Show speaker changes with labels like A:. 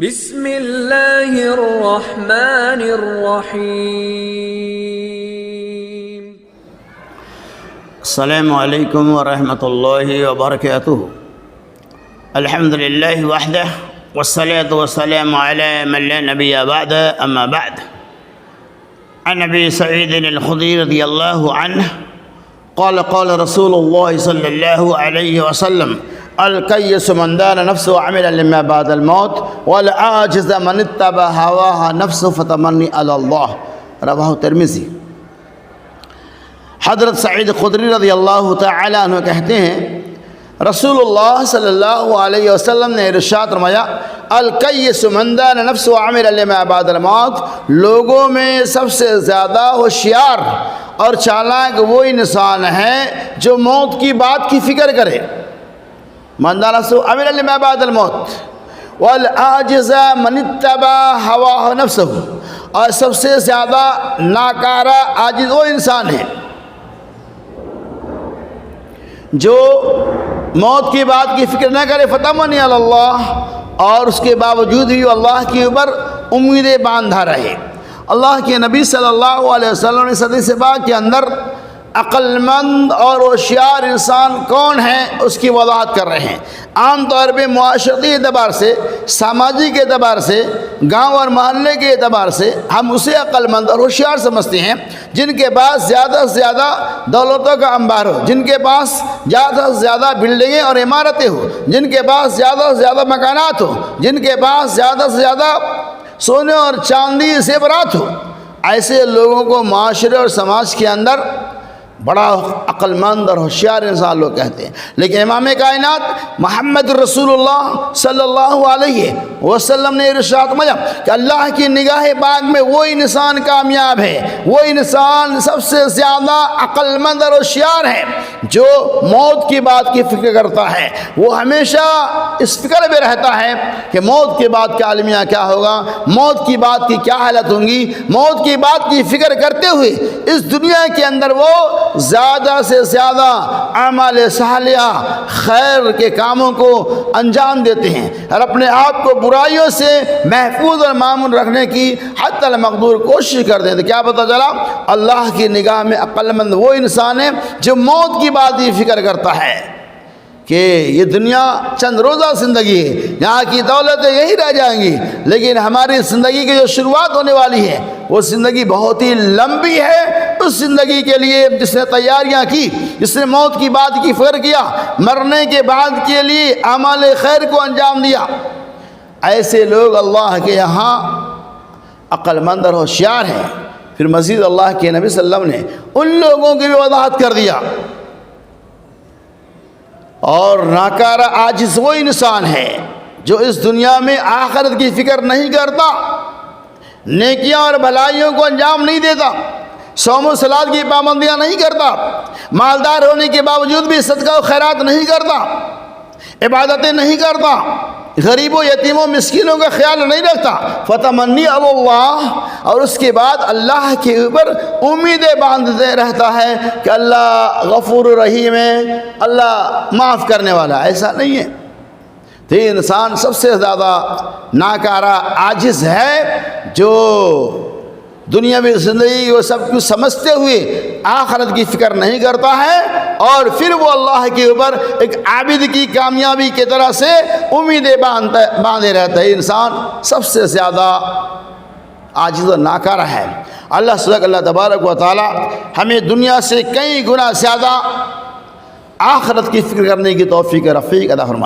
A: بسم اللہ الرحمن الرحیم۔
B: السلام علیکم ورحمۃ اللہ وبرکاتہ۔ الحمد للہ وحدہ والصلاة والسلام علی من لا نبی بعد، اما بعد۔ عن ابی سعید الخدری رضی اللہ عنہ قال قال رسول اللہ صلی اللہ علیہ وسلم: الکیس من دان نفسه وعمل لما بعد الموت، والعاجز من اتبع هواها نفسه فتمنی علی اللہ، رواہ ترمذی۔ حضرت سعید خدری رضی اللہ تعالی عنہ کہتے ہیں رسول اللہ صلی اللہ علیہ وسلم نے ارشاد فرمایا: الکیس من دان نفسه وعمل لما بعد الموت، لوگوں میں سب سے زیادہ ہوشیار اور چالاک وہ انسان ہے جو موت کی بات کی فکر کرے، من دان نفسه وعمل لما بعد الموت، والعاجز من اتبع هواه نفسه، اور سب سے زیادہ ناکارہ عاجز وہ انسان ہے جو موت کی بات کی فکر نہ کرے، فتمنی علی اللہ، اور اس کے باوجود بھی اللہ کے اوپر امیدیں باندھا رہے۔ اللہ کے نبی صلی اللہ علیہ وسلم نے حدیث پاک کے اندر عقل مند اور ہوشیار انسان کون ہے اس کی وضاحت کر رہے ہیں۔ عام طور پہ معاشرتی اعتبار سے، سماجی کے اعتبار سے، گاؤں اور محلے کے اعتبار سے ہم اسے عقل مند اور ہوشیار سمجھتے ہیں جن کے پاس زیادہ سے زیادہ دولتوں کا انبار ہو، جن کے پاس زیادہ سے زیادہ بلڈنگیں اور عمارتیں ہوں، جن کے پاس زیادہ سے زیادہ مکانات ہوں، جن کے پاس زیادہ سے زیادہ سونے اور چاندی زیورات ہو۔ ایسے لوگوں کو معاشرے اور سماج کے اندر بڑا عقل مند اور ہوشیار انسان لوگ کہتے ہیں، لیکن امام کائنات محمد رسول اللہ صلی اللہ علیہ وسلم نے ارشاد فرمایا کہ اللہ کی نگاہ پاک میں وہ انسان کامیاب ہے، وہ انسان سب سے زیادہ عقل مند اور ہوشیار ہے جو موت کی بات کی فکر کرتا ہے۔ وہ ہمیشہ اس فکر میں رہتا ہے کہ موت کے بعد کا عالمیہ کیا ہوگا، موت کی بات کی کیا حالت ہوں گی۔ موت کی بات کی فکر کرتے ہوئے اس دنیا کے اندر وہ زیادہ سے زیادہ اعمال صالحہ، خیر کے کاموں کو انجام دیتے ہیں اور اپنے آپ کو برائیوں سے محفوظ اور مامون رکھنے کی حتی المقدور کوشش کرتے ہیں۔ تو کیا پتہ چلا، اللہ کی نگاہ میں عقل مند وہ انسان ہے جو موت کی بات کی فکر کرتا ہے کہ یہ دنیا چند روزہ زندگی ہے، یہاں کی دولتیں یہی رہ جائیں گی، لیکن ہماری زندگی کی جو شروعات ہونے والی ہے وہ زندگی بہت ہی لمبی ہے۔ اس زندگی کے لیے جس نے تیاریاں کی، جس نے موت کی بات کی فکر کیا، مرنے کے بعد کے لیے اعمال خیر کو انجام دیا، ایسے لوگ اللہ کے یہاں عقل مند اور ہوشیار ہیں۔ پھر مزید اللہ کے نبی صلی اللہ علیہ وسلم نے ان لوگوں کی بھی وضاحت کر دیا، اور ناکارہ عاجز وہ انسان ہے جو اس دنیا میں آخرت کی فکر نہیں کرتا، نیکیاں اور بھلائیوں کو انجام نہیں دیتا، صوم و صلات کی پابندیاں نہیں کرتا، مالدار ہونے کے باوجود بھی صدقہ و خیرات نہیں کرتا، عبادتیں نہیں کرتا، غریبوں، یتیموں، مسکینوں کا خیال نہیں رکھتا، فتمنی علی اللہ، اور اس کے بعد اللہ کے اوپر امیدیں باندھتے رہتا ہے کہ اللہ غفور رحیم ہے، اللہ معاف کرنے والا۔ ایسا نہیں ہے۔ تو یہ انسان سب سے زیادہ ناکارہ عاجز ہے جو دنیاوی زندگی کو سب کچھ سمجھتے ہوئے آخرت کی فکر نہیں کرتا ہے، اور پھر وہ اللہ کے اوپر ایک عابد کی کامیابی کی طرح سے امیدیں باندھے رہتا ہے۔ انسان سب سے زیادہ عاجز و ناکارہ ہے۔ اللہ تبارک و تعالی ہمیں دنیا سے کئی گنا زیادہ آخرت کی فکر کرنے کی توفیق رفیق عطا فرمائے۔